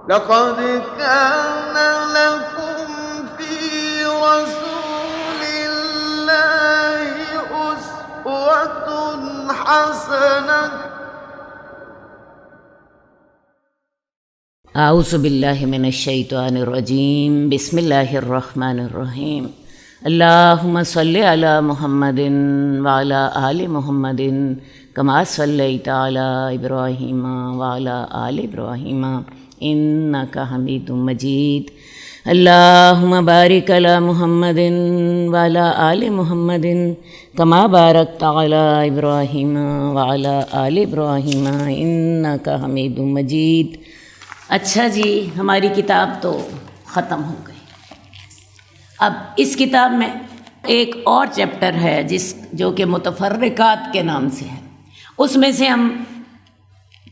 لقد كان لكم في رسول الله أسوة حسنة اعوذ باللہ من الشیطان الرجیم بسم اللہ الرحمن الرحیم اللہم صلی علی محمد وعلی آل محمد کما صلیت علی ابراہیم وعلی آل ابراہیم انک حمید مجید اللہم بارک علی محمد وعلی آل محمد کما بارکت علی ابراہیم وعلی آل ابراہیم انک حمید مجید۔ اچھا جی، ہماری کتاب تو ختم ہو گئی۔ اب اس کتاب میں ایک اور چیپٹر ہے جو کہ متفرقات کے نام سے ہے۔ اس میں سے ہم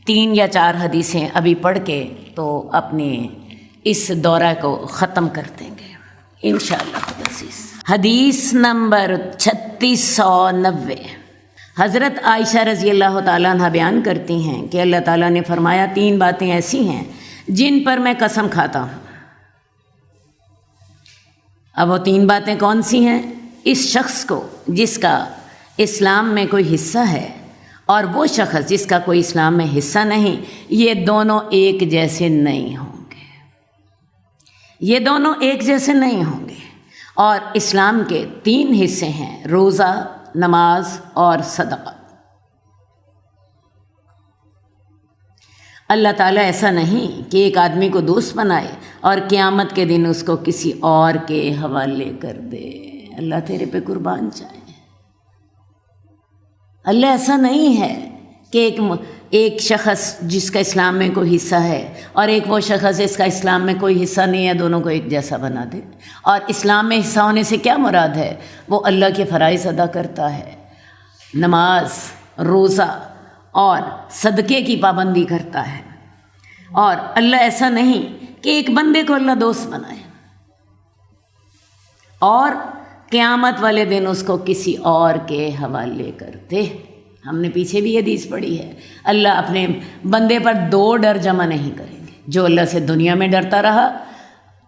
3 یا 4 حدیثیں ابھی پڑھ کے تو اپنے اس دورہ کو ختم کر دیں گے انشاءاللہ العزیز۔ حدیث نمبر 3690، حضرت عائشہ رضی اللہ تعالیٰ عنہ بیان کرتی ہیں کہ اللہ تعالیٰ نے فرمایا 3 باتیں ایسی ہیں جن پر میں قسم کھاتا ہوں۔ اب وہ 3 باتیں کون سی ہیں؟ اس شخص کو جس کا اسلام میں کوئی حصہ ہے اور وہ شخص جس کا کوئی اسلام میں حصہ نہیں، یہ دونوں ایک جیسے نہیں ہوں گے، یہ دونوں ایک جیسے نہیں ہوں گے۔ اور اسلام کے 3 حصے ہیں: روزہ، نماز اور صدقہ۔ اللہ تعالیٰ ایسا نہیں کہ ایک آدمی کو دوست بنائے اور قیامت کے دن اس کو کسی اور کے حوالے کر دے۔ اللہ تیرے پہ قربان جائے۔ اللہ ایسا نہیں ہے کہ ایک شخص جس کا اسلام میں کوئی حصہ ہے اور ایک وہ شخص جس کا اسلام میں کوئی حصہ نہیں ہے، دونوں کو ایک جیسا بنا دے۔ اور اسلام میں حصہ ہونے سے کیا مراد ہے؟ وہ اللہ کے فرائض ادا کرتا ہے، نماز، روزہ اور صدقے کی پابندی کرتا ہے۔ اور اللہ ایسا نہیں کہ ایک بندے کو اللہ دوست بنائے اور قیامت والے دن اس کو کسی اور کے حوالے کر دے۔ ہم نے پیچھے بھی حدیث پڑھی ہے، اللہ اپنے بندے پر 2 ڈر جمع نہیں کریں گے۔ جو اللہ سے دنیا میں ڈرتا رہا،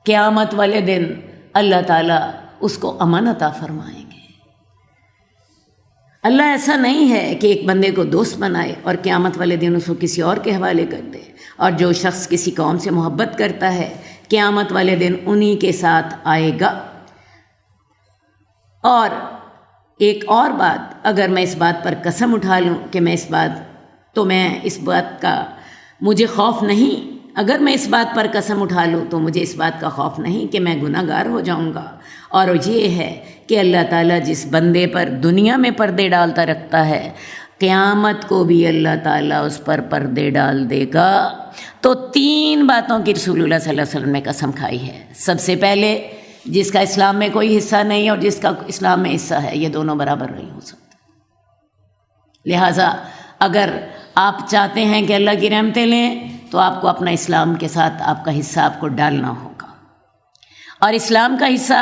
قیامت والے دن اللہ تعالیٰ اس کو امن عطا فرمائیں گے۔ اللہ ایسا نہیں ہے کہ ایک بندے کو دوست بنائے اور قیامت والے دن اس کو کسی اور کے حوالے کر دے۔ اور جو شخص کسی قوم سے محبت کرتا ہے، قیامت والے دن انہی کے ساتھ آئے گا۔ اور ایک اور بات، اگر میں اس بات پر قسم اٹھا لوں کہ میں اس بات کا مجھے خوف نہیں، اگر میں اس بات پر قسم اٹھا لوں تو مجھے اس بات کا خوف نہیں کہ میں گناہ گار ہو جاؤں گا۔ اور یہ ہے کہ اللہ تعالیٰ جس بندے پر دنیا میں پردے ڈالتا رکھتا ہے، قیامت کو بھی اللہ تعالیٰ اس پر پردے ڈال دے گا۔ تو 3 باتوں کی رسول اللہ صلی اللہ علیہ وسلم نے قسم کھائی ہے۔ سب سے پہلے، جس کا اسلام میں کوئی حصہ نہیں اور جس کا اسلام میں حصہ ہے، یہ دونوں برابر نہیں ہو سکتے۔ لہٰذا اگر آپ چاہتے ہیں کہ اللہ کی رحمتیں لیں تو آپ کو اپنا اسلام کے ساتھ آپ کا حصہ آپ کو ڈالنا ہوگا۔ اور اسلام کا حصہ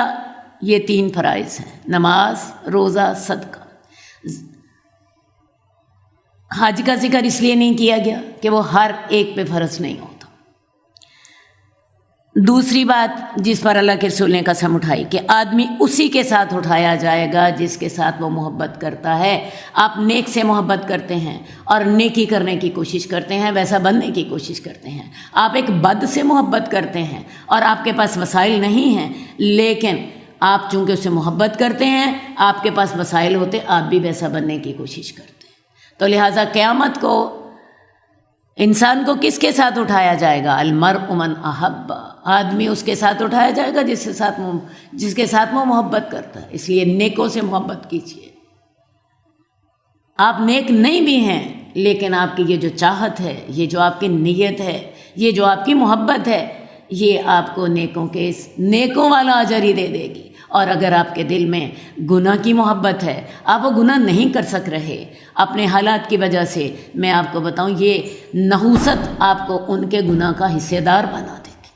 یہ 3 فرائض ہیں: نماز، روزہ، صدقہ۔ حج کا ذکر اس لیے نہیں کیا گیا کہ وہ ہر ایک پہ فرض نہیں ہوتا۔ دوسری بات جس پر اللہ کے رسول نے قسم اٹھائی کہ آدمی اسی کے ساتھ اٹھایا جائے گا جس کے ساتھ وہ محبت کرتا ہے۔ آپ نیک سے محبت کرتے ہیں اور نیکی کرنے کی کوشش کرتے ہیں، ویسا بننے کی کوشش کرتے ہیں۔ آپ ایک بد سے محبت کرتے ہیں اور آپ کے پاس وسائل نہیں ہیں، لیکن آپ چونکہ اس سے محبت کرتے ہیں، آپ کے پاس وسائل ہوتے، آپ بھی ویسا بننے کی کوشش کرتے ہیں۔ تو لہٰذا قیامت کو انسان کو کس کے ساتھ اٹھایا جائے گا؟ المرء من احب، آدمی اس کے ساتھ اٹھایا جائے گا جس کے ساتھ وہ محبت کرتا ہے۔ اس لیے نیکوں سے محبت کیجیے۔ آپ نیک نہیں بھی ہیں، لیکن آپ کی یہ جو چاہت ہے، یہ جو آپ کی نیت ہے، یہ جو آپ کی محبت ہے، یہ آپ کو نیکوں والا اجر ہی دے دے گی۔ اور اگر آپ کے دل میں گناہ کی محبت ہے، آپ وہ گناہ نہیں کر سک رہے اپنے حالات کی وجہ سے، میں آپ کو بتاؤں یہ نحوست آپ کو ان کے گناہ کا حصے دار بنا دے گی۔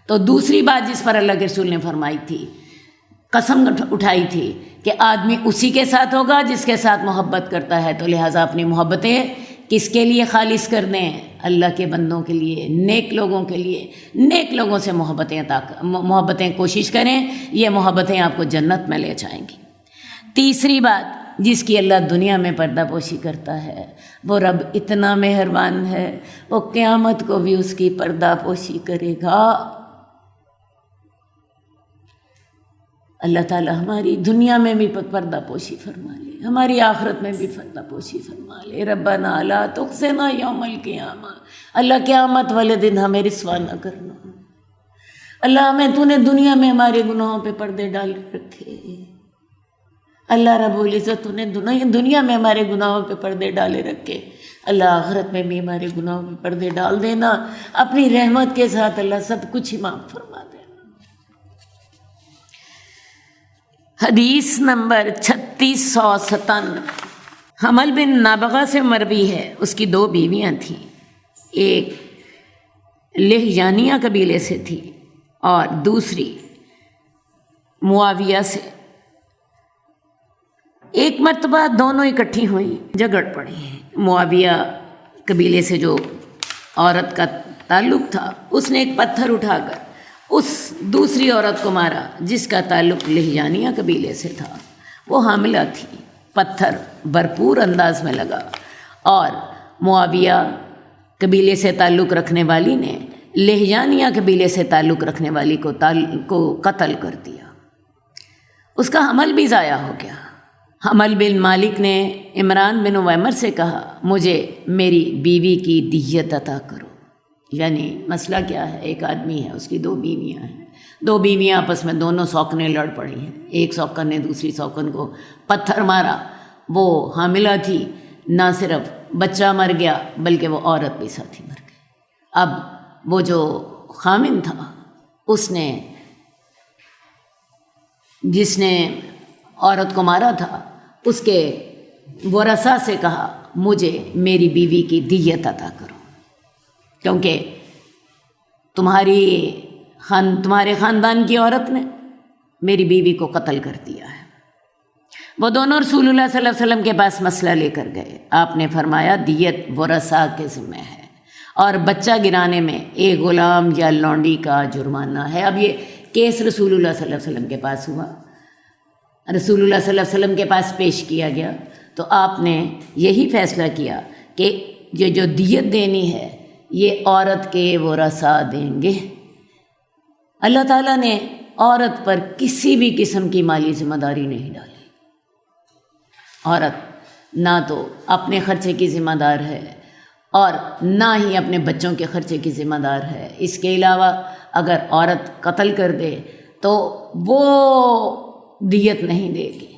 تو دوسری بات جس پر اللہ کے رسول نے فرمائی تھی، قسم اٹھائی تھی کہ آدمی اسی کے ساتھ ہوگا جس کے ساتھ محبت کرتا ہے، تو لہٰذا اپنی محبتیں کس کے لیے خالص کرنے ہیں؟ اللہ کے بندوں کے لیے، نیک لوگوں کے لیے۔ نیک لوگوں سے محبتیں کوشش کریں، یہ محبتیں آپ کو جنت میں لے جائیں گی۔ تیسری بات، جس کی اللہ دنیا میں پردہ پوشی کرتا ہے، وہ رب اتنا مہربان ہے، وہ قیامت کو بھی اس کی پردہ پوشی کرے گا۔ اللہ تعالیٰ ہماری دنیا میں بھی پردہ پوشی فرما لے، ہماری آخرت میں بھی پردہ پوشی فرما لے۔ ربنا لا تخزنا یوم القیامہ، اللہ قیامت والے دن ہمیں رسوا نہ کرنا۔ اللہ ہمیں تو نے دنیا میں ہمارے گناہوں پہ پردے ڈال رکھے، اللہ رب العزت تو نے دنیا میں ہمارے گناہوں پہ پردے ڈالے رکھے، اللہ آخرت میں بھی ہمارے گناہوں پہ پردے ڈال دینا، اپنی رحمت کے ساتھ اللہ سب کچھ ہی معاف فرما دینا۔ حدیث نمبر 3657، حمل بن نابغہ سے مروی ہے، اس کی 2 بیویاں تھیں، ایک لہجانیہ قبیلے سے تھی اور دوسری معاویہ سے۔ ایک مرتبہ دونوں اکٹھی ہوئیں، جھگڑ پڑی۔ معاویہ قبیلے سے جو عورت کا تعلق تھا، اس نے ایک پتھر اٹھا کر اس دوسری عورت کو مارا جس کا تعلق لہجانیہ قبیلے سے تھا۔ وہ حاملہ تھی، پتھر بھرپور انداز میں لگا اور معاویہ قبیلے سے تعلق رکھنے والی نے لہجانیہ قبیلے سے تعلق رکھنے والی کو قتل کر دیا، اس کا حمل بھی ضائع ہو گیا۔ حمل بن مالک نے عمران بن عمیر سے کہا، مجھے میری بیوی کی دیت عطا کرو۔ یعنی مسئلہ کیا ہے؟ ایک آدمی ہے، اس کی 2 بیویاں ہیں، 2 بیویاں آپس میں دونوں سوکنے لڑ پڑی ہیں، ایک سوکن نے دوسری سوکن کو پتھر مارا، وہ حاملہ تھی، نہ صرف بچہ مر گیا بلکہ وہ عورت بھی ساتھ ہی مر گئی۔ اب وہ جو خامن تھا، اس نے جس نے عورت کو مارا تھا، اس کے ورثاء سے کہا، مجھے میری بیوی کی دیت عطا کرو، کیونکہ تمہارے خاندان کی عورت نے میری بیوی کو قتل کر دیا ہے۔ وہ دونوں رسول اللہ صلی اللہ علیہ وسلم کے پاس مسئلہ لے کر گئے۔ آپ نے فرمایا دیت ورثاء کے ذمہ ہے اور بچہ گرانے میں ایک غلام یا لونڈی کا جرمانہ ہے۔ اب یہ کیس رسول اللہ صلی اللہ علیہ وسلم کے پاس ہوا، رسول اللہ صلی اللہ علیہ وسلم کے پاس پیش کیا گیا، تو آپ نے یہی فیصلہ کیا کہ یہ جو دیت دینی ہے یہ عورت کے ورثاء دیں گے۔ اللہ تعالیٰ نے عورت پر کسی بھی قسم کی مالی ذمہ داری نہیں ڈالی۔ عورت نہ تو اپنے خرچے کی ذمہ دار ہے اور نہ ہی اپنے بچوں کے خرچے کی ذمہ دار ہے۔ اس کے علاوہ اگر عورت قتل کر دے تو وہ دیت نہیں دے گی۔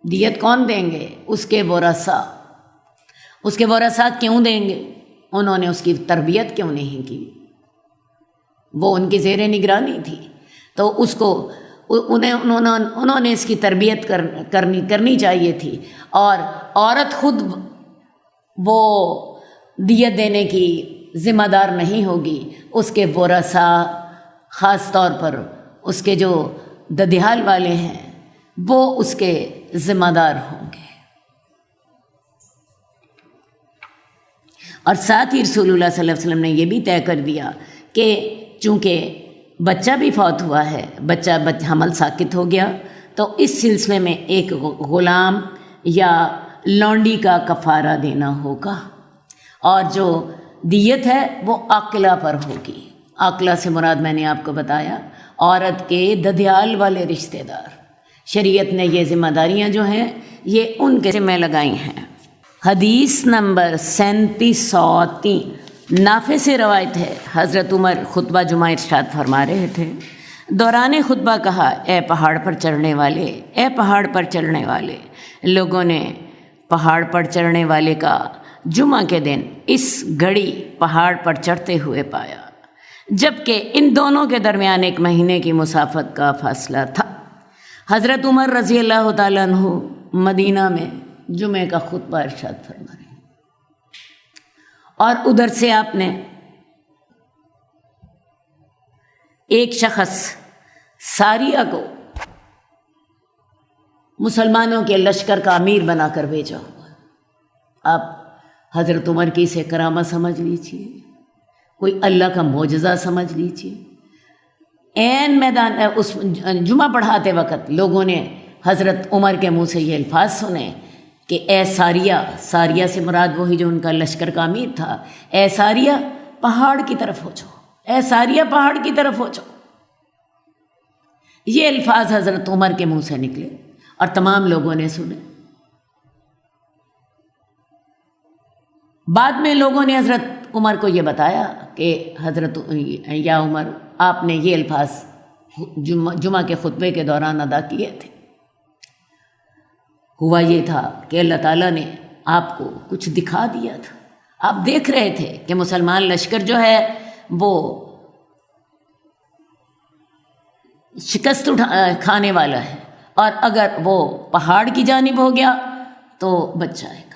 دیت کون دیں گے؟ اس کے ورثاء۔ اس کے ورثاء کیوں دیں گے؟ انہوں نے اس کی تربیت کیوں نہیں کی؟ وہ ان کی زیر نگرانی تھی، تو اس کو انہوں نے اس کی تربیت کرنی چاہیے تھی، اور عورت خود وہ دیت دینے کی ذمہ دار نہیں ہوگی۔ اس کے ورثاء، خاص طور پر اس کے جو ددیال والے ہیں، وہ اس کے ذمہ دار ہوں گے۔ اور ساتھ ہی رسول اللہ صلی اللہ علیہ وسلم نے یہ بھی طے کر دیا کہ چونکہ بچہ بھی فوت ہوا ہے، بچہ حمل ساقط ہو گیا، تو اس سلسلے میں ایک غلام یا لونڈی کا کفارہ دینا ہوگا، اور جو دیت ہے وہ عاقلہ پر ہوگی۔ عاقلہ سے مراد میں نے آپ کو بتایا عورت کے ددیال والے رشتہ دار۔ شریعت نے یہ ذمہ داریاں جو ہیں یہ ان کے ذمہ لگائی ہیں۔ حدیث نمبر 3703، نافع سے روایت ہے، حضرت عمر خطبہ جمعہ ارشاد فرما رہے تھے، دوران خطبہ کہا، اے پہاڑ پر چڑھنے والے، اے پہاڑ پر چڑھنے والے۔ لوگوں نے پہاڑ پر چڑھنے والے کا جمعہ کے دن اس گھڑی پہاڑ پر چڑھتے ہوئے پایا، جبکہ ان دونوں کے درمیان 1 مہینے کی مسافت کا فاصلہ تھا۔ حضرت عمر رضی اللہ تعالیٰ عنہ مدینہ میں جمعے کا خطبہ ارشاد فرما رہے ہیں، اور ادھر سے آپ نے ایک شخص ساریہ کو مسلمانوں کے لشکر کا امیر بنا کر بھیجا ہوا۔ اب حضرت عمر کی اسے کرامت سمجھ لیجیے، کوئی اللہ کا معجزہ سمجھ لیجیے۔ عین میدان اس جمعہ پڑھاتے وقت لوگوں نے حضرت عمر کے منہ سے یہ الفاظ سنے کہ اے ساریہ، ساریہ سے مراد وہی جو ان کا لشکر کا امیر تھا، اے ساریہ پہاڑ کی طرف ہو جاؤ، اے ساریہ پہاڑ کی طرف ہو جاؤ۔ یہ الفاظ حضرت عمر کے منہ سے نکلے اور تمام لوگوں نے سنے۔ بعد میں لوگوں نے حضرت عمر کو یہ بتایا کہ حضرت یا عمر، آپ نے یہ الفاظ جمعہ کے خطبے کے دوران ادا کیے تھے۔ ہوا یہ تھا کہ اللہ تعالیٰ نے آپ کو کچھ دکھا دیا تھا، آپ دیکھ رہے تھے کہ مسلمان لشکر جو ہے وہ شکست کھانے والا ہے، اور اگر وہ پہاڑ کی جانب ہو گیا تو بچ جائے گا،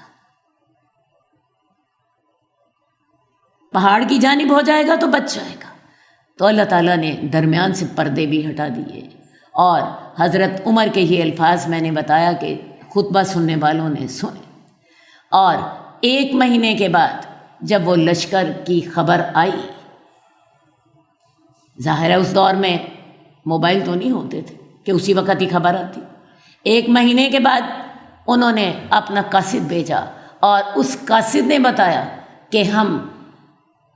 پہاڑ کی جانب ہو جائے گا تو بچ جائے گا۔ تو اللہ تعالیٰ نے درمیان سے پردے بھی ہٹا دیے، اور حضرت عمر کے یہ الفاظ میں نے بتایا کہ خطبہ سننے والوں نے سنے۔ اور 1 مہینے کے بعد جب وہ لشکر کی خبر آئی، ظاہر ہے اس دور میں موبائل تو نہیں ہوتے تھے کہ اسی وقت ہی خبر آتی۔ 1 مہینے کے بعد انہوں نے اپنا قاصد بھیجا، اور اس قاصد نے بتایا کہ ہم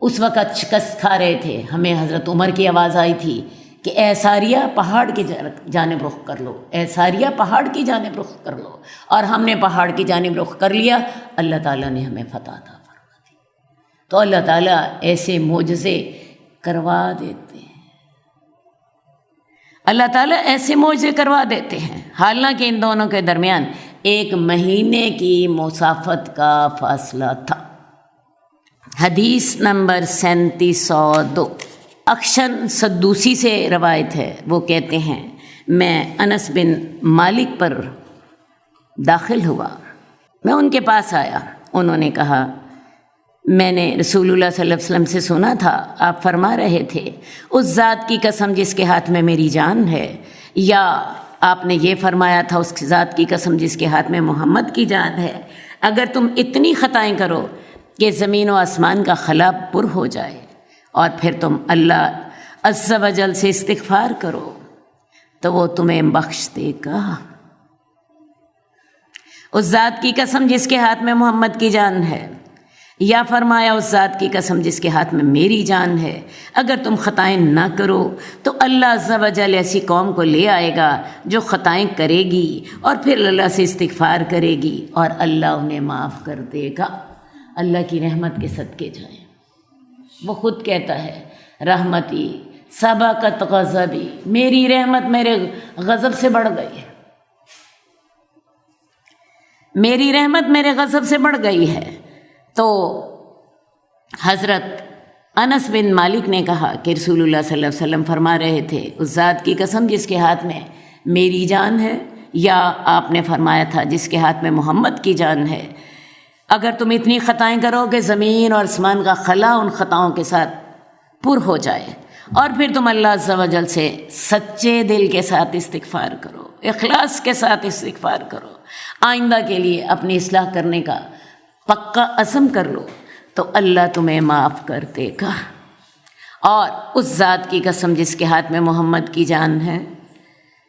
اس وقت شکست کھا رہے تھے، ہمیں حضرت عمر کی آواز آئی تھی کہ اے ساریہ پہاڑ کی جانب رخ کر لو، اے ساریہ پہاڑ کی جانب رخ کر لو، اور ہم نے پہاڑ کی جانب رخ کر لیا۔ اللہ تعالیٰ نے ہمیں فتح عطا فرما دی۔ تو اللہ تعالیٰ ایسے معجزے کروا دیتے ہیں، اللہ تعالیٰ ایسے معجزے کروا دیتے ہیں، حالانکہ ان دونوں کے درمیان 1 مہینے کی مسافت کا فاصلہ تھا۔ حدیث نمبر 3702، اخشن سدوسی سے روایت ہے، وہ کہتے ہیں میں انس بن مالک پر داخل ہوا، میں ان کے پاس آیا، انہوں نے کہا میں نے رسول اللہ صلی اللہ علیہ وسلم سے سنا تھا، آپ فرما رہے تھے اس ذات کی قسم جس کے ہاتھ میں میری جان ہے، یا آپ نے یہ فرمایا تھا اس ذات کی قسم جس کے ہاتھ میں محمد کی جان ہے، اگر تم اتنی خطائیں کرو کہ زمین و آسمان کا خلا پر ہو جائے، اور پھر تم اللہ عز و جل سے استغفار کرو تو وہ تمہیں بخش دے گا۔ اس ذات کی قسم جس کے ہاتھ میں محمد کی جان ہے، یا فرمایا اس ذات کی قسم جس کے ہاتھ میں میری جان ہے، اگر تم خطائیں نہ کرو تو اللہ عز و جل ایسی قوم کو لے آئے گا جو خطائیں کرے گی اور پھر اللہ سے استغفار کرے گی اور اللہ انہیں معاف کر دے گا۔ اللہ کی رحمت کے صدقے جائیں، وہ خود کہتا ہے رحمتی سبقت غضبی، میری رحمت میرے غضب سے بڑھ گئی ہے، میری رحمت میرے غضب سے بڑھ گئی ہے۔ تو حضرت انس بن مالک نے کہا کہ رسول اللہ صلی اللہ علیہ وسلم فرما رہے تھے اس ذات کی قسم جس کے ہاتھ میں میری جان ہے، یا آپ نے فرمایا تھا جس کے ہاتھ میں محمد کی جان ہے، اگر تم اتنی خطائیں کرو کہ زمین اور آسمان کا خلا ان خطاؤں کے ساتھ پر ہو جائے، اور پھر تم اللہ عز و جل سے سچے دل کے ساتھ استغفار کرو، اخلاص کے ساتھ استغفار کرو، آئندہ کے لیے اپنی اصلاح کرنے کا پکا عزم کر لو، تو اللہ تمہیں معاف کر دے گا۔ اور اس ذات کی قسم جس کے ہاتھ میں محمد کی جان ہے،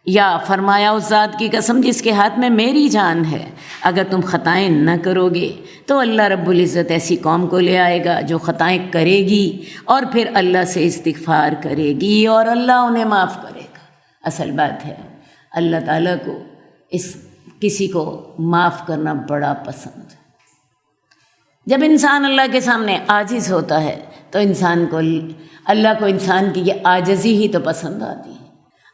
یا فرمایا اس ذات کی قسم جس کے ہاتھ میں میری جان ہے، اگر تم خطائیں نہ کرو گے تو اللہ رب العزت ایسی قوم کو لے آئے گا جو خطائیں کرے گی اور پھر اللہ سے استغفار کرے گی اور اللہ انہیں معاف کرے گا۔ اصل بات ہے اللہ تعالیٰ کو کسی کو معاف کرنا بڑا پسند ہے۔ جب انسان اللہ کے سامنے عاجز ہوتا ہے تو اللہ کو انسان کی یہ عاجزی ہی تو پسند آتی ہے،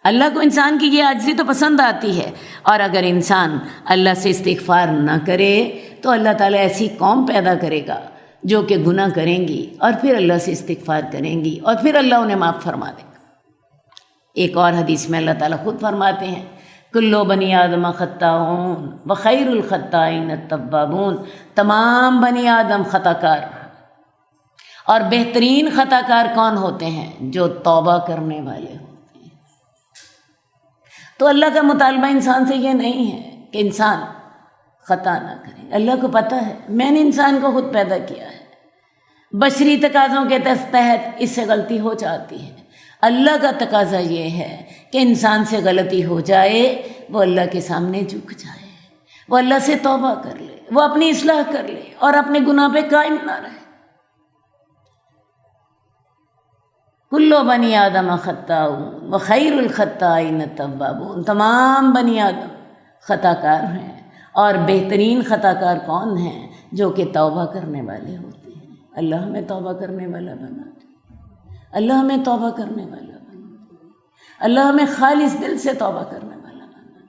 اللہ کو انسان کی یہ عاجزی تو پسند آتی ہے۔ اور اگر انسان اللہ سے استغفار نہ کرے تو اللہ تعالیٰ ایسی قوم پیدا کرے گا جو کہ گناہ کریں گی اور پھر اللہ سے استغفار کریں گی اور پھر اللہ انہیں معاف فرما دے گا۔ ایک اور حدیث میں اللہ تعالیٰ خود فرماتے ہیں کلو بنی آدم خطاؤن وخیر الخطائین التوابون، تمام بنی آدم خطا کار، اور بہترین خطا کار کون ہوتے ہیں؟ جو توبہ کرنے والے ہوتے ہیں۔ تو اللہ کا مطالبہ انسان سے یہ نہیں ہے کہ انسان خطا نہ کریں۔ اللہ کو پتہ ہے میں نے انسان کو خود پیدا کیا ہے، بشری تقاضوں کے تحت اس سے غلطی ہو جاتی ہے۔ اللہ کا تقاضا یہ ہے کہ انسان سے غلطی ہو جائے وہ اللہ کے سامنے جھک جائے، وہ اللہ سے توبہ کر لے، وہ اپنی اصلاح کر لے اور اپنے گناہ پہ قائم نہ رہے۔ کلو بنی آدم خطاؤن وخیر الخطائین التوابون، تمام بنی آدم خطا کار ہیں اور بہترین خطا کار کون ہیں؟ جو کہ توبہ کرنے والے ہوتے ہیں۔ اللہ ہمیں توبہ کرنے والا بنا دے، اللہ ہمیں توبہ کرنے والا بنا دے، اللہ ہمیں خالص دل سے توبہ کرنے والا بنا دے،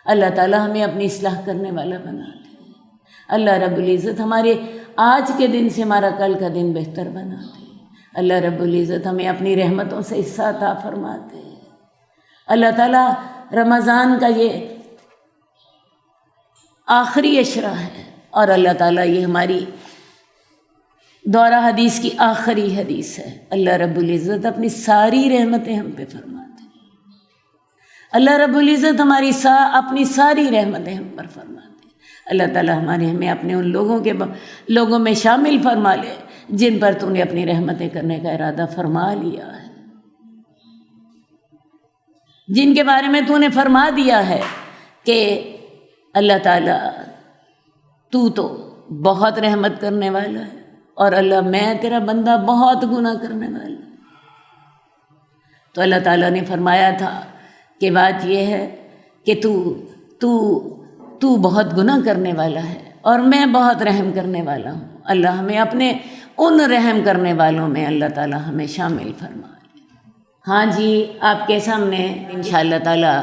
اللہ تعالیٰ ہمیں اپنی اصلاح کرنے والا بنا دے۔ اللہ رب العزت ہمارے آج کے دن سے ہمارا کل کا دن بہتر بنا دے۔ اللہ رب العزت ہمیں اپنی رحمتوں سے حصہ عطا فرما دے۔ اللہ تعالیٰ رمضان کا یہ آخری عشرہ ہے اور اللہ تعالیٰ یہ ہماری دورہ حدیث کی آخری حدیث ہے۔ اللہ رب العزت اپنی ساری رحمتیں ہم پہ فرما دے۔ اللہ رب العزت ہماری اپنی ساری رحمتیں ہم پر فرما دے۔ اللہ تعالیٰ ہمیں اپنے ان لوگوں میں شامل فرما لے جن پر تو نے اپنی رحمتیں کرنے کا ارادہ فرما لیا ہے، جن کے بارے میں تو نے فرما دیا ہے کہ اللہ تعالیٰ تو بہت رحمت کرنے والا ہے اور اللہ میں تیرا بندہ بہت گناہ کرنے والا ہے۔ تو اللہ تعالیٰ نے فرمایا تھا کہ بات یہ ہے کہ تو بہت گناہ کرنے والا ہے اور میں بہت رحم کرنے والا ہوں۔ اللہ ہمیں اپنے ان رحم کرنے والوں میں اللہ تعالیٰ ہمیں شامل فرما لے۔ ہاں جی، آپ کے سامنے انشاءاللہ تعالیٰ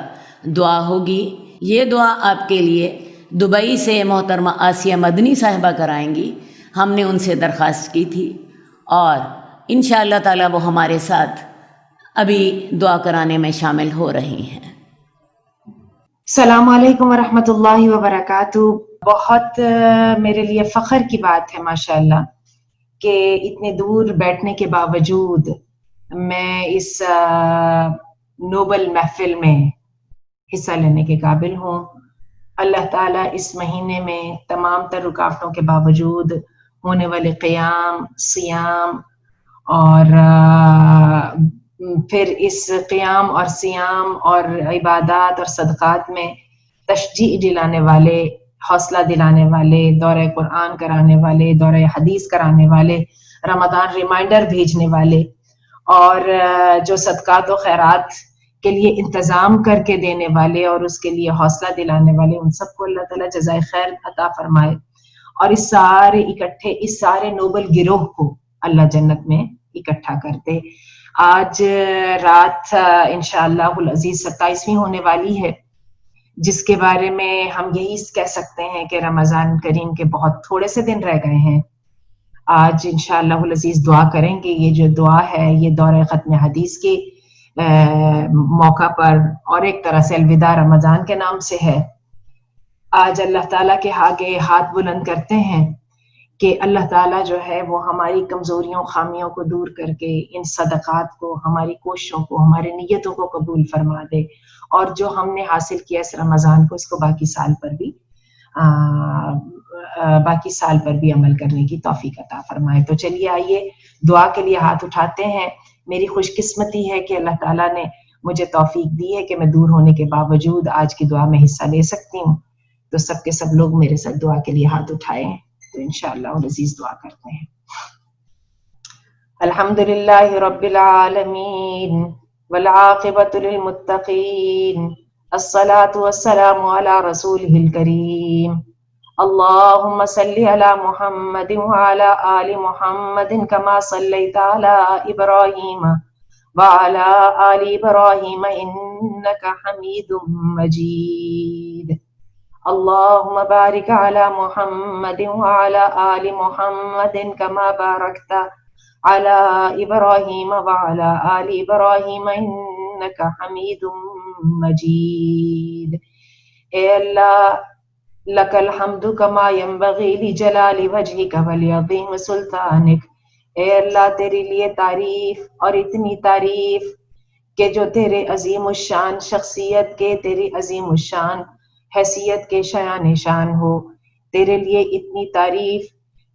دعا ہوگی۔ یہ دعا آپ کے لیے دبئی سے محترمہ آسیہ مدنی صاحبہ کرائیں گی۔ ہم نے ان سے درخواست کی تھی اور انشاءاللہ تعالیٰ وہ ہمارے ساتھ ابھی دعا کرانے میں شامل ہو رہی ہیں۔ السلام علیکم ورحمۃ اللہ وبرکاتہ۔ بہت میرے لیے فخر کی بات ہے ماشاءاللہ کہ اتنے دور بیٹھنے کے باوجود میں اس نوبل محفل میں حصہ لینے کے قابل ہوں۔ اللہ تعالیٰ اس مہینے میں تمام تر رکاوٹوں کے باوجود ہونے والے قیام، سیام اور پھر اس قیام اور سیام اور عبادات اور صدقات میں تشجیع دلانے والے، حوصلہ دلانے والے، دورہ قرآن کرانے والے، دورہ حدیث کرانے والے، رمضان ریمائنڈر بھیجنے والے اور جو صدقات و خیرات کے لیے انتظام کر کے دینے والے اور اس کے لیے حوصلہ دلانے والے، ان سب کو اللہ تعالیٰ جزائے خیر عطا فرمائے اور اس سارے نوبل گروہ کو اللہ جنت میں اکٹھا کر دے۔ آج رات انشاءاللہ العزیز 27ویں ہونے والی ہے، جس کے بارے میں ہم یہی کہہ سکتے ہیں کہ رمضان کریم کے بہت تھوڑے سے دن رہ گئے ہیں۔ آج انشاءاللہ العزیز دعا کریں گے۔ یہ جو دعا ہے یہ دورہ ختم حدیث کے موقع پر اور ایک طرح سے الوداع رمضان کے نام سے ہے۔ آج اللہ تعالیٰ کے آگے ہاتھ بلند کرتے ہیں کہ اللہ تعالیٰ جو ہے وہ ہماری کمزوریوں خامیوں کو دور کر کے ان صدقات کو، ہماری کوششوں کو، ہماری نیتوں کو قبول فرما دے اور جو ہم نے حاصل کیا اس رمضان کو اس کو باقی سال پر بھی عمل کرنے کی توفیق عطا فرمائے۔ تو چلیے آئیے دعا کے لیے ہاتھ اٹھاتے ہیں۔ میری خوش قسمتی ہے کہ اللہ تعالیٰ نے مجھے توفیق دی ہے کہ میں دور ہونے کے باوجود آج کی دعا میں حصہ لے سکتی ہوں۔ تو سب کے سب لوگ میرے ساتھ دعا کے لیے ہاتھ اٹھائیں تو انشاءاللہ العزیز دعا کرتے ہیں۔ الحمدللہ رب العالمین والعاقبۃ للمتقین، الصلاة والسلام علی رسولہ الکریم، اللہم صلی علی محمد وعلی آل محمد کما صلیت علی ابراہیم وعلی آل ابراہیم انک حمید مجید، اللہم بارک علی محمد وعلی آل محمد کما بارکت علی ابراہیم وعلی آل ابراہیم انک حمید مجید۔ اے اللہ، لک الحمد کما ینبغی لجلال وجہک ولعظیم سلطانک، اے اللہ تیرے لیے تعریف اور اتنی تعریف کہ جو تیرے عظیم الشان شخصیت کے، تیری عظیم الشان حیثیت کے شایان شان ہو، تیرے لیے اتنی تعریف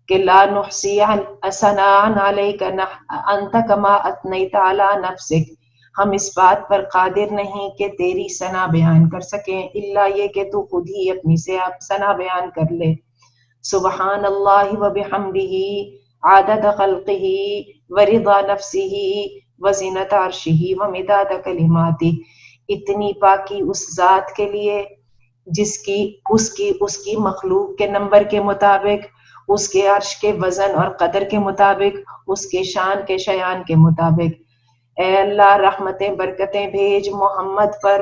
کہ لا نحصی ثناء علیک انت کما اثنیت علی نفسک، ہم اس بات پر قادر نہیں کہ تیری ثنا بیان کر سکیں الا یہ کہ تو خود ہی اپنی سے ثنا بیان کر لے۔ سبحان اللہ و بحمدہ عدد خلقہ ورضا نفسہ وزینت عرشہ ومداد کلماتہ، اتنی پاکی اس ذات کے لیے جس کی اس کی مخلوق کے نمبر کے مطابق، اس کے عرش کے وزن اور قدر کے مطابق، اس کے شان کے شیان کے مطابق۔ اے اللہ رحمتیں برکتیں بھیج محمد پر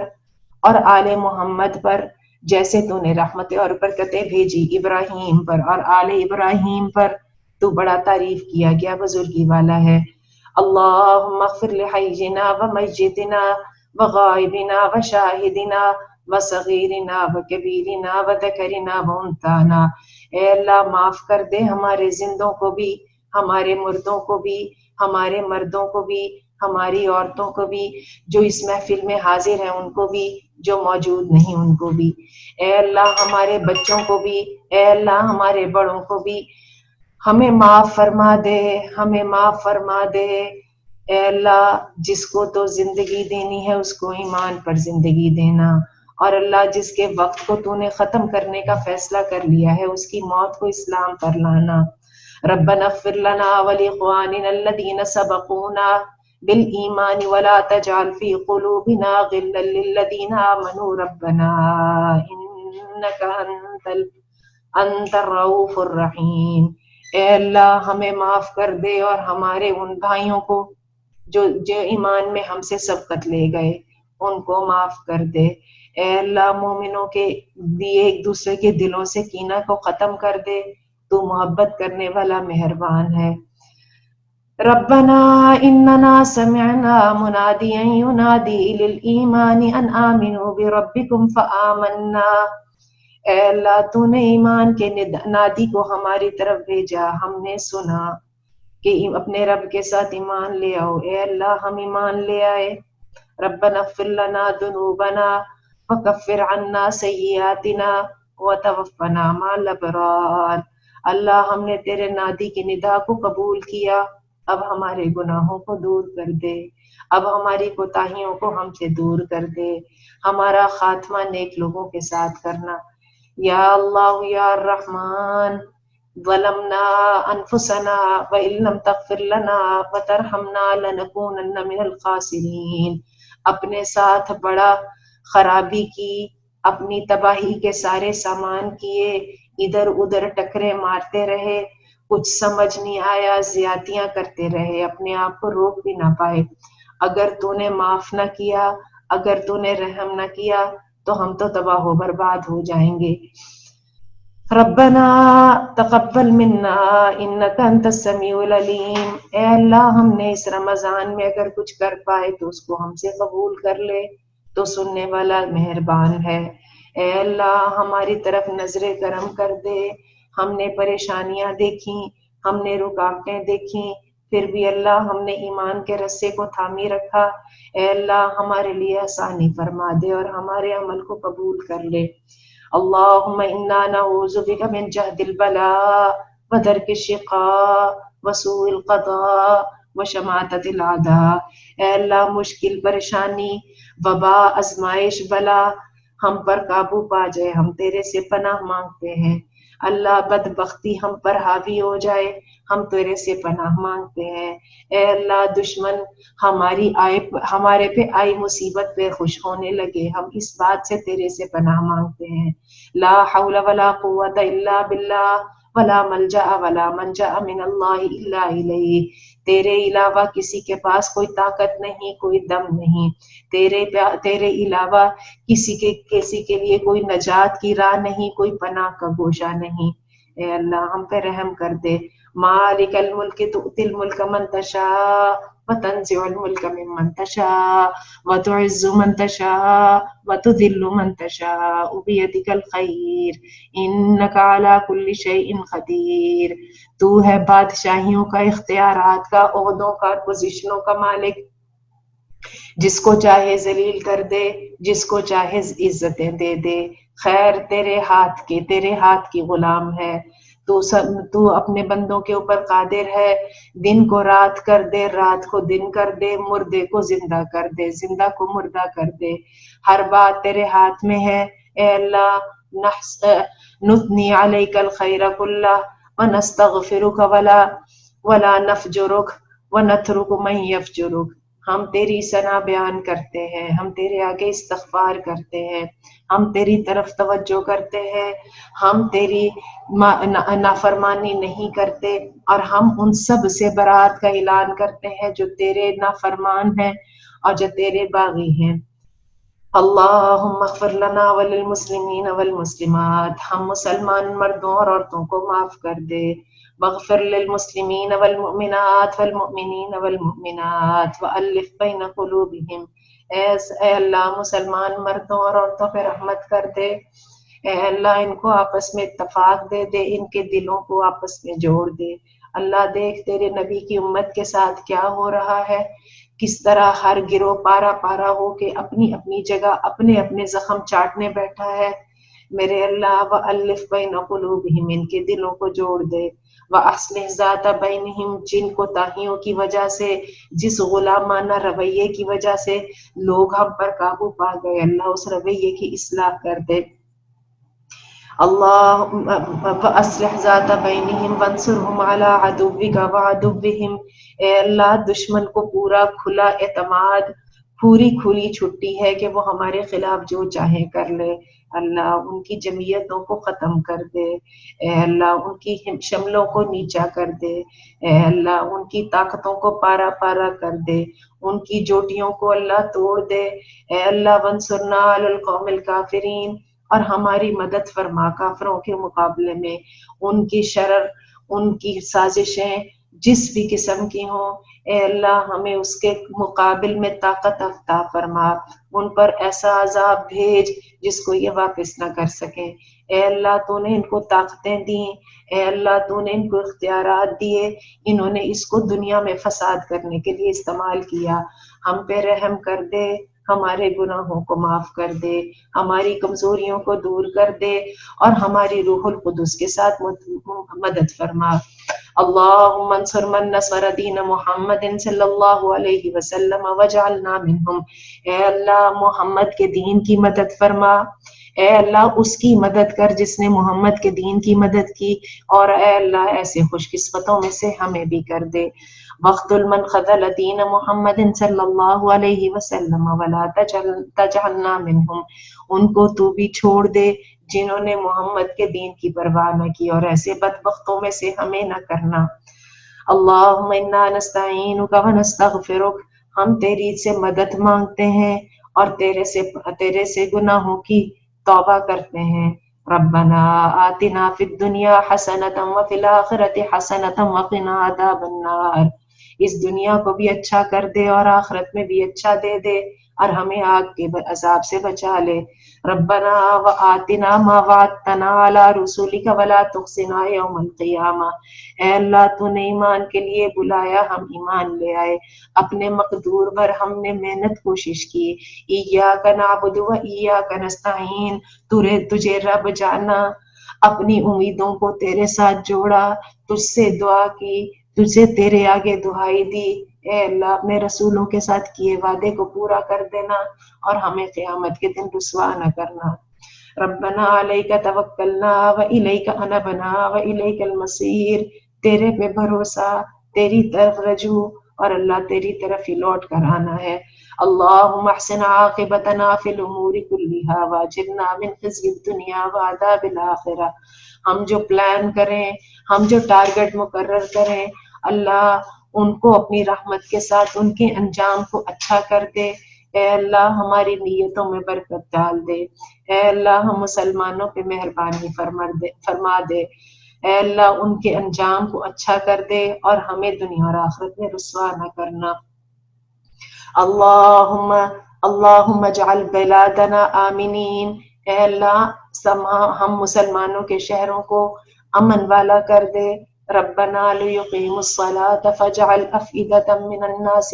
اور آل محمد پر، جیسے تو نے رحمتیں اور برکتیں بھیجی ابراہیم پر اور آل ابراہیم پر، تو بڑا تعریف کیا گیا بزرگی والا ہے۔ اللہم اغفر لحینا و میتنا و غائبنا و شاہدنا و صغیرنا و کبیرنا و ذکرنا و انثانا، اے اللہ معاف کر دے ہمارے زندوں کو بھی، ہمارے مردوں کو بھی، ہمارے مردوں کو بھی، ہماری عورتوں کو بھی، جو اس محفل میں حاضر ہیں ان کو بھی، جو موجود نہیں ان کو بھی، اے اللہ ہمارے بچوں کو بھی، اے اللہ ہمارے بڑوں کو بھی، ہمیں معاف فرما دے، ہمیں معاف فرما دے۔ اے اللہ جس کو تو زندگی دینی ہے اس کو ایمان پر زندگی دینا، اور اللہ جس کے وقت کو تو نے ختم کرنے کا فیصلہ کر لیا ہے اس کی موت کو اسلام پر لانا۔ ربنا اغفر لنا ولاخواننا الذين سبقونا بالایمان ولا تجعل في قلوبنا غلا للذين آمنوا ربنا انك انت الرؤوف الرحیم۔ اے اللہ ہمیں معاف کر دے اور ہمارے ان بھائیوں کو جو ایمان میں ہم سے سبقت لے گئے ان کو معاف کر دے۔ اے اللہ مومنوں کے لیے ایک دوسرے کے دلوں سے کینہ کو ختم کر دے، تو محبت کرنے والا مہربان ہے۔ ربنا اننا سمعنا منادیا ینادی للایمان ان آمنوا بربکم فآمنا، اے اللہ تو نے ایمان کے نادی کو ہماری طرف بھیجا، ہم نے سنا کہ اپنے رب کے ساتھ ایمان لے آؤ۔ اے اللہ ہم ایمان لے آئے۔ ربنا اغفر لنا ذنوبنا وکفر عنا سیئاتنا وتوفنا مع الابرار، اللہ ہم نے تیرے نادی کی ندا کو قبول کیا، اب ہمارے گناہوں کو دور کر دے، اب ہماری کوتاہیوں کو ہم سے دور کر دے، ہمارا خاتمہ نیک لوگوں کے ساتھ کرنا۔ یا اللہ یا الرحمن ظلمنا انفسنا وان لم تغفر لنا وترحمنا لنکونن من الخاسرین، اپنے ساتھ بڑا خرابی کی، اپنی تباہی کے سارے سامان کیے، ادھر ادھر ٹکرے مارتے رہے، کچھ سمجھ نہیں آیا، زیادتیاں کرتے رہے، اپنے آپ کو روک بھی نہ پائے۔ اگر تو نے معاف نہ کیا، اگر تو نے رحم نہ کیا تو ہم تو تباہ و برباد ہو جائیں گے۔ ربنا تقبل منا انک انت السمیع العلیم، اے اللہ ہم نے اس رمضان میں اگر کچھ کر پائے تو اس کو ہم سے قبول کر لے، تو سننے والا مہربان ہے۔ اے اللہ ہماری طرف نظر کرم کر دے، ہم نے پریشانیاں دیکھیں، ہم نے رکاوٹیں دیکھیں، پھر بھی اللہ ہم نے ایمان کے رسے کو تھامی رکھا۔ اے اللہ ہمارے لیے آسانی فرما دے اور ہمارے عمل کو قبول کر لے۔ اللہم انا نعوذ بک من جہد البلاء ودرک الشقاء وسوء القضاء وشماتۃ الاعداء، اے اللہ مشکل پریشانی وبا آزمائش بلا ہم پر قابو پا جائے، ہم تیرے سے پناہ مانگتے ہیں۔ اللہ بدبختی ہم پر حاوی ہو جائے، ہم تیرے سے پناہ مانگتے ہیں۔ اے اللہ دشمن ہمارے پہ آئی مصیبت پہ خوش ہونے لگے، ہم اس بات سے تیرے سے پناہ مانگتے ہیں۔ لا حول ولا قوت الا باللہ ولا ملجا ولا منجا من اللہ الا الیہ، تیرے علاوہ کسی کے پاس کوئی طاقت نہیں، کوئی دم نہیں، تیرے علاوہ کسی کے لیے کوئی نجات کی راہ نہیں، کوئی پناہ کا گوشہ نہیں۔ اے اللہ ہم پہ رحم کر دے۔ مالک الملک تؤتی الملک من تشاء وتنزع الملک ممن تشاء وتعز من تشاء وتذل من تشاء بیدک الخیر انک علی کل شیء قدیر، تو ہے بادشاہیوں کا، اختیارات کا، عہدوں کا، پوزیشنوں کا مالک، جس کو چاہے ذلیل کر دے، جس کو چاہے عزتیں دے دے، خیر تیرے ہاتھ کی غلام ہے، تو اپنے بندوں کے اوپر قادر ہے، دن کو رات کر دے، رات کو دن کر دے، مردے کو زندہ کر دے، زندہ کو مردہ کر دے، ہر بات تیرے ہاتھ میں ہے۔ اے اللہ نثنی علیک الخیر کلہ ونستغفرک ولا نفجرک ونترک من یفجرک، ہم تیری ثنا بیان کرتے ہیں، ہم تیرے آگے استغفار کرتے ہیں، ہم تیری طرف توجہ کرتے ہیں، ہم تیری نافرمانی نہیں کرتے، اور ہم ان سب سے برات کا اعلان کرتے ہیں جو تیرے نافرمان ہیں اور جو تیرے باغی ہیں۔ اللہم اغفر لنا وللمسلمین والمسلمات، ہم مسلمان مردوں اور عورتوں کو معاف کر دے۔ واغفر للمسلمین والمؤمنات والمؤمنین والمؤمنات وألف بین قلوبہم، اے اللہ مسلمان مردوں اور عورتوں پہ رحمت کر دے، اے اللہ ان کو آپس میں اتفاق دے دے، ان کے دلوں کو آپس میں جوڑ دے۔ اللہ دیکھ تیرے نبی کی امت کے ساتھ کیا ہو رہا ہے، کس طرح ہر گروہ پارا پارا ہو کے اپنی اپنی جگہ اپنے اپنے زخم چاٹنے بیٹھا ہے۔ میرے اللہ وَأَلِّفْ بَيْنَ قُلُوبِهِمْ، ان کے دلوں کو جوڑ دے۔ وَأَصْلِحْ ذَاتَ بَيْنِهِمْ، جن کوتاہیوں کی وجہ سے، جس غلامانہ رویے کی وجہ سے لوگ ہم پر قابو پا گئے، اللہ اس رویے کی اصلاح کر دے۔ اللہ وَأَصْلِحْ ذَاتَ بَيْنِهِمْ وَانصُرْهُمْ عَلَىٰ عَدُوِّكَ وَعَدُوِّهِمْ، اے اللہ دشمن کو پورا کھلا اعتماد، پوری کھلی چھٹی ہے کہ وہ ہمارے خلاف جو چاہیں کر لے، اللہ ان کی جمعیتوں کو ختم کر دے، اے اللہ ان کی شملوں کو نیچا کر دے، اے اللہ ان کی طاقتوں کو پارا پارا کر دے، ان کی جوٹیوں کو اللہ توڑ دے، اے اللہ وانصرنا علی القوم الکافرین، اور ہماری مدد فرما کافروں کے مقابلے میں، ان کی شرر، ان کی سازشیں جس بھی قسم کی ہوں، اے اللہ ہمیں اس کے مقابل میں طاقت عطا فرما، ان پر ایسا عذاب بھیج جس کو یہ واپس نہ کر سکیں۔ اے اللہ تو نے ان کو طاقتیں دیں، اے اللہ تو نے ان کو اختیارات دیے، انہوں نے اس کو دنیا میں فساد کرنے کے لیے استعمال کیا، ہم پہ رحم کر دے، ہمارے گناہوں کو معاف کر دے، ہماری کمزوریوں کو دور کر دے، اور ہماری روح القدس کے ساتھ مدد فرما۔ اللہم انصر من نصر دین محمد صلی اللہ علیہ وسلم وجعلنا منہم، اے اللہ محمد کے دین کی مدد فرما، اے اللہ اس کی مدد کر جس نے محمد کے دین کی مدد کی، اور اے اللہ ایسے خوش قسمتوں میں سے ہمیں بھی کر دے۔ وَاقْتُلْ مَنْ خَذَلَ دِينَ مُحَمَّدٍ صلی اللہ علیہ وسلم وَلَا تَجْعَلْنَا مِنْهُمْ، ان کو تو بھی چھوڑ دے جنہوں نے محمد کے دین کی پرواہ نہ کی، اور ایسے بدبختوں میں سے ہمیں نہ کرنا۔ اللہم انا نستعینک ونستغفرک، ہم تیری سے مدد مانگتے ہیں اور تیرے سے گناہوں کی توبہ کرتے ہیں۔ ربنا آتنا فی الدنیا حسنۃ وفی الآخرۃ حسنۃ وقنا عذاب النار، اس دنیا کو بھی اچھا کر دے اور آخرت میں بھی اچھا دے دے، اور ہمیں آگ کے عذاب سے بچا لے۔ ربنا وآتنا ما وعدتنا علی رسولک ولا تخزنا یوم القیامہ، اے اللہ تو نے ایمان کے لیے بلایا، ہم ایمان لے آئے، اپنے مقدور پر ہم نے محنت کوشش کی۔ ایاک نعبد و ایاک نستعین، تجھے رب جانا، اپنی امیدوں کو تیرے ساتھ جوڑا، تجھ سے دعا کی، تجھے تیرے آگے دہائی دی، اے اللہ اپنے رسولوں کے ساتھ کیے وعدے کو پورا کر دینا اور ہمیں قیامت کے دن رسوا نہ کرنا۔ ربنا علیک توکلنا والیک انبنا والیک المصیر، تیرے پہ بھروسہ، تیری طرف رجوع، اور اللہ تیری طرف ہی لوٹ کر آنا ہے۔ اللہم احسن عاقبتنا فی الامور کلھا واجرنا من خزی الدنیا وعذاب الآخرہ، ہم جو پلان کریں، ہم جو ٹارگٹ مقرر کریں، اللہ ان کو اپنی رحمت کے ساتھ ان کے انجام کو اچھا کر دے، اے اللہ ہماری نیتوں میں برکت ڈال دے، اے اللہ ہم مسلمانوں پہ مہربانی فرما دے، اے اللہ ان کے انجام کو اچھا کر دے اور ہمیں دنیا اور آخرت میں رسوا نہ کرنا۔ اللہم اجعل بلادنا آمنین، اے اللہ ہم مسلمانوں کے شہروں کو امن والا کر دے۔ ربنا لیقیموا الصلاة فاجعل افئدة من الناس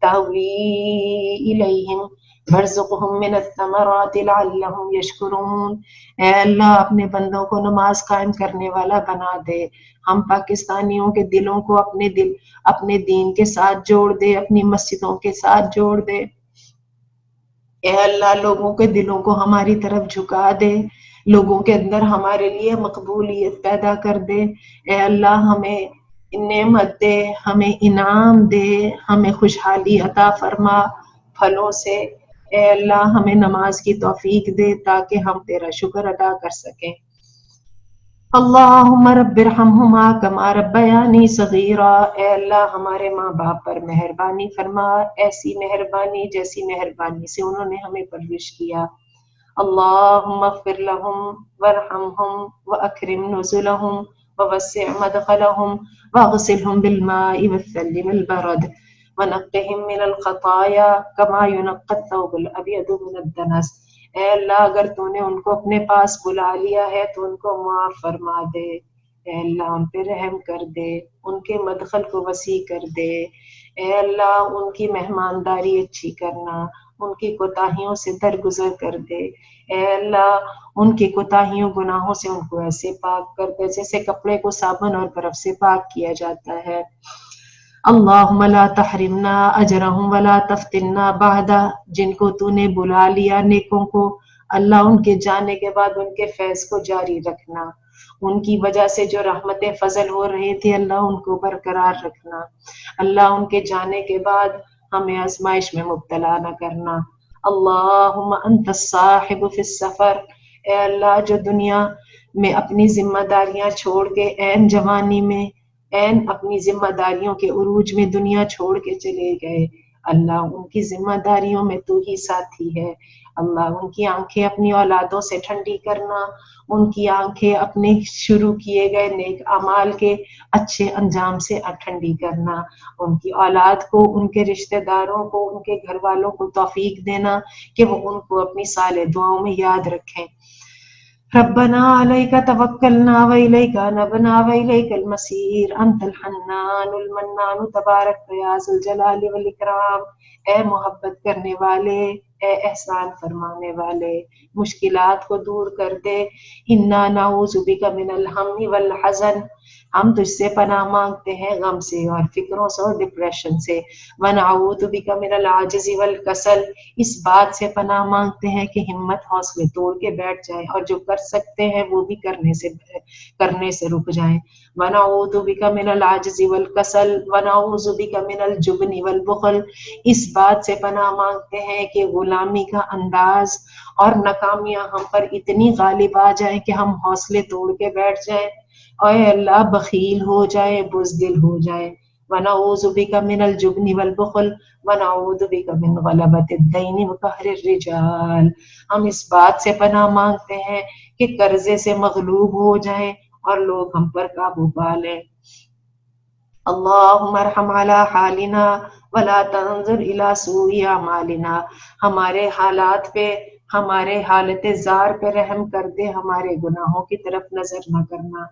تهوی الیہم وارزقہم من الثمرات لعلہم یشکرون۔ اے اللہ اپنے بندوں کو نماز قائم کرنے والا بنا دے، ہم پاکستانیوں کے دلوں کو اپنے دین کے ساتھ جوڑ دے، اپنی مسجدوں کے ساتھ جوڑ دے۔ اے اللہ لوگوں کے دلوں کو ہماری طرف جھکا دے، لوگوں کے اندر ہمارے لیے مقبولیت پیدا کر دے۔ اے اللہ ہمیں نعمت دے، ہمیں انعام دے، ہمیں خوشحالی عطا فرما پھلوں سے۔ اے اللہ ہمیں نماز کی توفیق دے تاکہ ہم تیرا شکر ادا کر سکیں۔ اللہم رب ارحمہما کما ربیانی صغیرا۔ اے اللہ ہمارے ماں باپ پر مہربانی فرما، ایسی مہربانی جیسی مہربانی سے انہوں نے ہمیں پرورش کیا۔ اللہم اغفر لہم وارحمہم واکرم نزلہم ووسع مدخلہم واغسلہم بالماء والثلج والبرد ونقہم من الخطایا کما ینقی الثوب الابیض من الدنس۔ اے اللہ اگر تو نے ان کو اپنے پاس بلا لیا ہے تو ان کو معاف فرما دے۔ اے اللہ ان پہ رحم کر دے، ان کے مدخل کو وسیع کر دے۔ اے اللہ ان کی مہمانداری اچھی کرنا، ان کی کوتاہیوں سے درگزر کر دے۔ اے اللہ ان کی کوتاہیوں گناہوں سے ان کو ایسے پاک کر دے جیسے کپڑے کو صابن اور برف سے پاک کیا جاتا ہے۔ اللہم لا تحرمنا اجرہم ولا تفتنا بعدا۔ جن کو تو نے بلا لیا نیکوں کو، اللہ ان کے جانے کے بعد ان کے فیض کو جاری رکھنا، ان کی وجہ سے جو رحمت فضل ہو رہے تھے اللہ ان کو برقرار رکھنا۔ اللہ ان کے جانے کے بعد ہمیں آزمائش میں مبتلا نہ کرنا۔ اللہم انت الصاحب فی السفر۔ اے اللہ جو دنیا میں اپنی ذمہ داریاں چھوڑ کے عین جوانی میں اپنی ذمہ داریوں کے عروج میں دنیا چھوڑ کے چلے گئے، اللہ ان کی ذمہ داریوں میں تو ہی ساتھی ہے۔ اللہ ان کی آنکھیں اپنی اولادوں سے ٹھنڈی کرنا، ان کی آنکھیں اپنے شروع کیے گئے نیک اعمال کے اچھے انجام سے ٹھنڈی کرنا، ان کی اولاد کو، ان کے رشتہ داروں کو، ان کے گھر والوں کو توفیق دینا کہ وہ ان کو اپنی صالح دعاؤں میں یاد رکھیں۔ ربنا علیک توکلنا وإلیک انبنا وإلیک المصیر، انت الحنان المنان تبارک یا ذو الجلال والاکرام۔ اے محبت کرنے والے، اے احسان فرمانے والے، مشکلات کو دور کر دے۔ انا نعوذ بک من الہم والحزن، ہم تجھ سے پناہ مانگتے ہیں غم سے اور فکروں سے اور ڈپریشن سے۔ ونعوذ بک من العجز والکسل، اس بات سے پناہ مانگتے ہیں کہ ہمت حوصلے توڑ کے بیٹھ جائیں اور جو کر سکتے ہیں وہ بھی کرنے سے رک جائیں۔ ونعوذ بک من العجز والکسل ونعوذ بک من الجبن والبخل، اس بات سے پناہ مانگتے ہیں کہ غلامی کا انداز اور ناکامیاں ہم پر اتنی غالب آ جائیں کہ ہم حوصلے توڑ کے بیٹھ جائیں، اے اللہ بخیل ہو جائے، بزدل ہو جائے۔ ونعوذ بک من الجبن والبخل ونعوذ بک من غلبۃ الدین وقہر الرجال، ہم اس بات سے پناہ مانگتے ہیں کہ قرضے سے مغلوب ہو جائیں اور لوگ ہم پر قابو پا لیں۔ اللہم ارحم علی حالنا ولا تنظر الی سوء اعمالنا، ہمارے حالات پہ، ہمارے حالت زار پہ رحم کر دے، ہمارے گناہوں کی طرف نظر نہ کرنا۔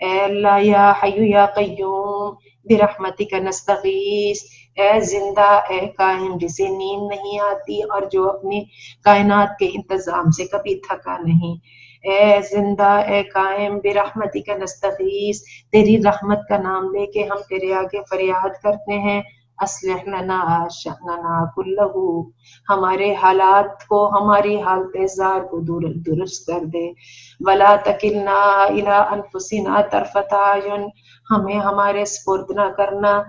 اے اللہ یا حی یا قیوم برحمتک نستغیث، اے زندہ اے قائم جسے نیند نہیں آتی اور جو اپنی کائنات کے انتظام سے کبھی تھکا نہیں، اے زندہ اے قائم برحمتک نستغیث، تیری رحمت کا نام لے کے ہم تیرے آگے فریاد کرتے ہیں۔ اصلح لنا شأننا کلہ، ہمارے حالات کو، ہماری حالت زار کو درست کر دے۔ ولا تکلنا الی انفسنا طرفۃ اعین، ہمیں ہمارے سپرد نہ کرنا،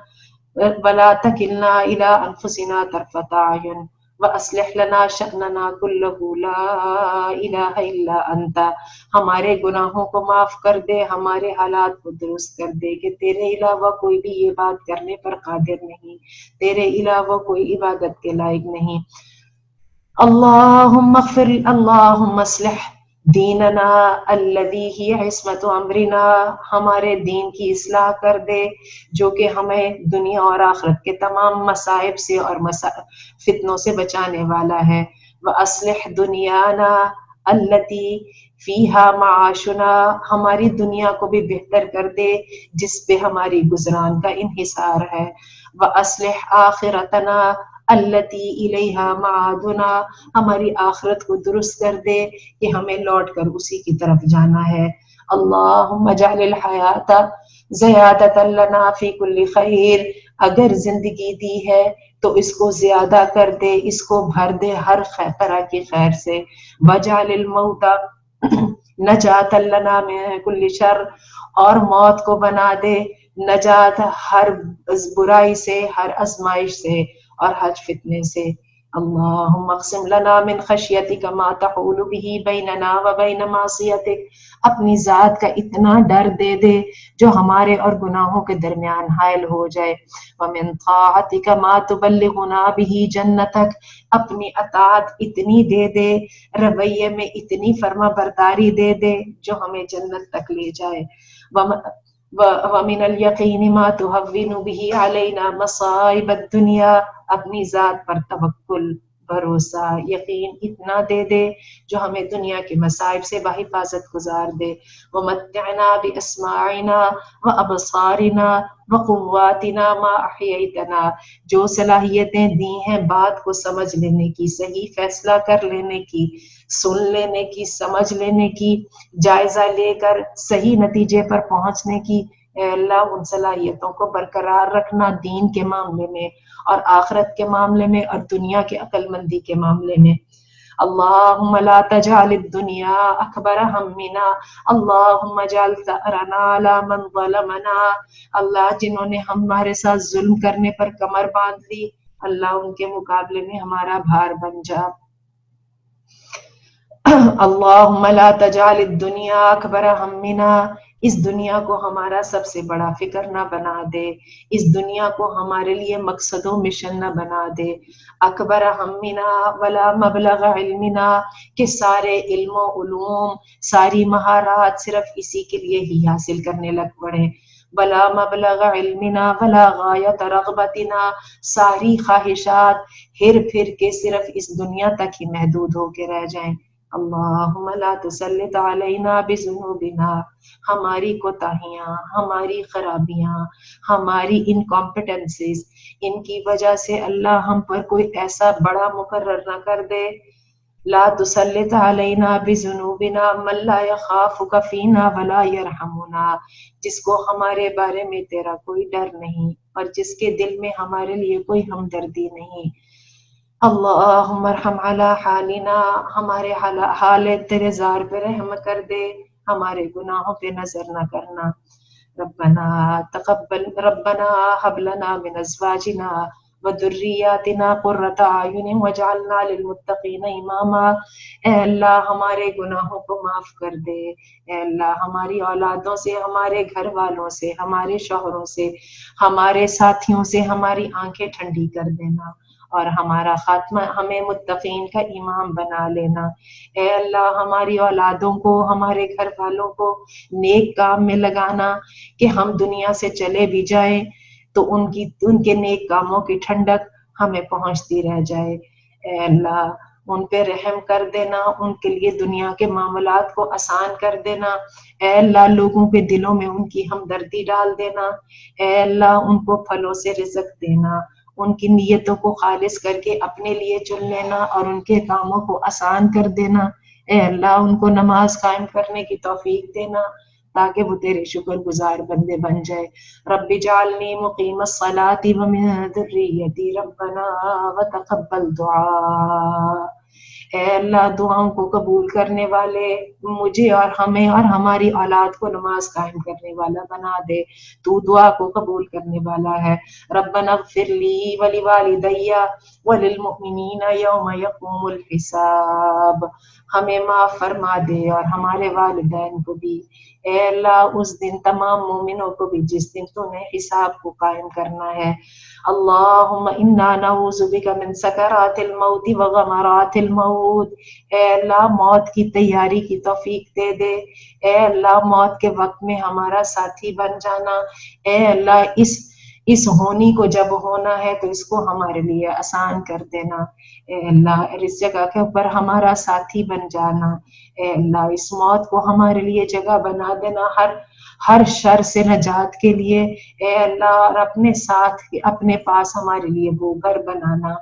ولا تکلنا الی انفسنا طرفۃ اعین واصلح لنا شأننا کلہ لا الہ الا انت، ہمارے گناہوں کو معاف کر دے، ہمارے حالات کو درست کر دے کہ تیرے علاوہ کوئی بھی یہ بات کرنے پر قادر نہیں، تیرے علاوہ کوئی عبادت کے لائق نہیں۔ اللہم اغفر، اللہم اصلح دیننا الذی ہی عصمت امرنا، ہمارے دین کی اصلاح کر دے جو کہ ہمیں دنیا اور آخرت کے تمام مصائب سے اور فتنوں سے بچانے والا ہے۔ وَأَصْلِحْ دُنْيَانَا الَّتِي فیہا معاشنا، ہماری دنیا کو بھی بہتر کر دے جس پہ ہماری گزران کا انحصار ہے، وَأَصْلِحْ آخِرَتَنَا الَّتِي إِلَيْهَا مَعَادُنَا، ہماری آخرت کو درست کر دے کہ ہمیں لوٹ کر اسی کی طرف جانا ہے۔ اللہم اجعل الحیات زیادۃ لنا فی کل خیر، اگر زندگی دی ہے تو اس کو زیادہ کر دے، اس کو بھر دے ہر طرح کی خیر سے، وجعل الموت نجات لنا من کل شر، اور موت کو بنا دے نجات ہر برائی سے، ہر آزمائش سے اور ہر فتنے سے۔ اللہم اقسم لنا من خشیتک ما تحول به بیننا وبین معصیتک، اپنی ذات کا اتنا ڈر دے دے جو ہمارے اور گناہوں کے درمیان حائل ہو جائے، ومن طاعتک ما تبلغنا به جنتک، اپنی اطاعت اتنی دے دے، رویے میں اتنی فرما برداری دے دے جو ہمیں جنت تک لے جائے، وَمِنَ الْيَقِينِ مَا تُهَوِّنُ بِهِ عَلَيْنَا مَصَائِبَ الدُّنْيَا، اپنی ذات پر توکل، بھروسہ، یقین اتنا دے دے جو ہمیں دنیا کے مصائب سے بحفاظت گزار دے، وَمَتِّعْنَا بِأَسْمَاعِنَا وَأَبْصَارِنَا وَقُوَّاتِنَا مَا أَحْيَيْتَنَا، جو صلاحیتیں دی ہیں بات کو سمجھ لینے کی، صحیح فیصلہ کر لینے کی، سن لینے کی، سمجھ لینے کی، جائزہ لے کر صحیح نتیجے پر پہنچنے کی، اے اللہ ان صلاحیتوں کو برقرار رکھنا دین کے معاملے میں اور آخرت کے معاملے میں اور دنیا کے عقل مندی کے معاملے میں۔ اللہم لا تجعل الدنیا اکبر ہمنا، اللہم اجعل ثأرنا علی من ظلمنا، اللہ جنہوں نے ہمارے ساتھ ظلم کرنے پر کمر باندھ لی، اللہ ان کے مقابلے میں ہمارا بھار بن جا۔ اللہم لا تجعل الدنیا اکبر ہمنا، اس دنیا کو ہمارا سب سے بڑا فکر نہ بنا دے، اس دنیا کو ہمارے لیے مقصد و مشن نہ بنا دے، اکبر ہمنا ولا مبلغ علمنا، کہ سارے علم و علوم، ساری مہارات صرف اسی کے لیے ہی حاصل کرنے لگ پڑے، ولا مبلغ علمنا ولا غایت رغبتنا، ساری خواہشات ہر پھر کے صرف اس دنیا تک ہی محدود ہو کے رہ جائیں۔ اللہم لا تسلط علینا بذنوبنا، ہماری کوتاہیاں، ہماری خرابیاں، ہماری انکمپٹنسز، ان کی وجہ سے اللہ ہم پر کوئی ایسا بڑا مقرر نہ کر دے، لا تسلط علینا بذنوبنا من لا یخافک فینا ولا یرحمنا، جس کو ہمارے بارے میں تیرا کوئی ڈر نہیں اور جس کے دل میں ہمارے لیے کوئی ہمدردی نہیں۔ اللہم ارحم علی حالنا، ہمارے حال تیرے زار پہ رحم کر دے، ہمارے گناہوں پہ نظر نہ کرنا۔ ربنا ہب لنا من ازواجنا وذریاتنا قرۃ اعین واجعلنا للمتقین اماما، اے اللہ ہمارے گناہوں کو معاف کر دے، اے اللہ ہماری اولادوں سے، ہمارے گھر والوں سے، ہمارے شوہروں سے، ہمارے ساتھیوں سے ہماری آنکھیں ٹھنڈی کر دینا اور ہمارا خاتمہ ہمیں متقین کا امام بنا لینا۔ اے اللہ ہماری اولادوں کو، ہمارے گھر والوں کو نیک کام میں لگانا کہ ہم دنیا سے چلے بھی جائیں تو ان کے نیک کاموں کی ٹھنڈک ہمیں پہنچتی رہ جائے۔ اے اللہ ان پہ رحم کر دینا، ان کے لیے دنیا کے معاملات کو آسان کر دینا، اے اللہ لوگوں کے دلوں میں ان کی ہمدردی ڈال دینا، اے اللہ ان کو پھلوں سے رزق دینا، ان کی نیتوں کو خالص کر کے اپنے لیے چن لینا اور ان کے کاموں کو آسان کر دینا، اے اللہ ان کو نماز قائم کرنے کی توفیق دینا تاکہ وہ تیرے شکر گزار بندے بن جائے۔ رب اجعلنی مقیم الصلاۃ ومن ذریتی ربنا وتقبل دعاء، اے اللہ دعاؤں کو قبول کرنے والے مجھے اور ہمیں اور ہماری اولاد کو نماز قائم کرنے والا بنا دے، تو دعا کو قبول کرنے والا ہے۔ ربنا اغفر لی ولوالدی وللمؤمنین یوم یقوم الحساب، ہمیں معاف فرما دے اور ہمارے والدین کو بھی، اے اللہ اس دن تمام مومنوں کو بھی جس دن تو نے حساب کو قائم کرنا ہے۔ اللہم انا نعوذ بک من سکرات الموت وغمرات الموت، اے اللہ موت کی تیاری کی توفیق دے دے، اے اللہ موت کے وقت میں ہمارا ساتھی بن جانا، اے اللہ اس ہونی کو جب ہونا ہے تو اس کو ہمارے لیے آسان کر دینا اے اللہ، اور اس جگہ کے اوپر ہمارا ساتھی بن جانا اے اللہ، اس موت کو ہمارے لیے جگہ بنا دینا ہر شر سے نجات کے لیے اے اللہ، اور اپنے ساتھ اپنے پاس ہمارے لیے وہ گھر بنانا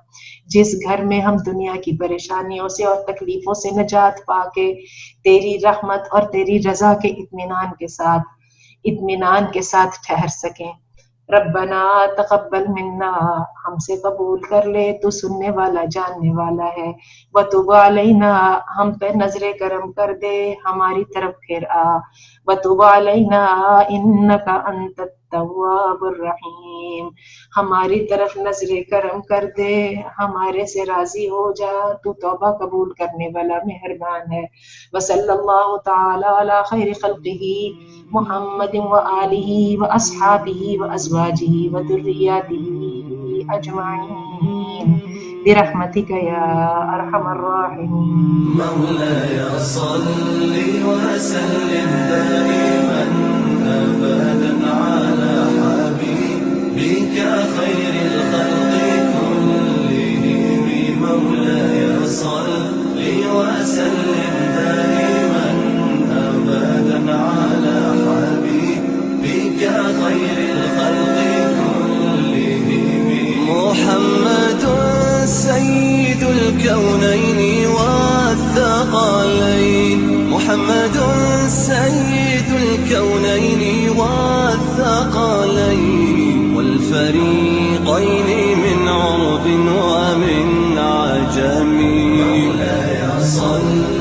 جس گھر میں ہم دنیا کی پریشانیوں سے اور تکلیفوں سے نجات پا کے تیری رحمت اور تیری رضا کے اطمینان کے ساتھ ٹھہر سکیں۔ ربنا تقبل منا، ہم سے قبول کر لے، تو سننے والا جاننے والا ہے۔ وتب علینا، ہم پہ نظر کرم کر دے، ہماری طرف پھر آ۔ وتب علینا انک انت التواب الرحیم، ہماری طرف نظر کرم کر دے، ہمارے سے راضی ہو جا، تو توبہ قبول کرنے والا مہربان ہے۔ وصلی اللہ تعالی علی خیر خلقہ محمد وآلہ واصحابہ وازواجہ وذریاتہ اجمعین برحمتک یا ارحم الراحمین۔ مولاي صل وسلم دائما أبدا على حبيبك خير الخلق كلهم. مولاي صل وسلم دائما أبدا على حبيبك خير الخلق كلهم. محمد سيد الكونين والثقلين، محمد سيد الكونين والثقلين والفريقين من عرب ومن عجم. مولاي صل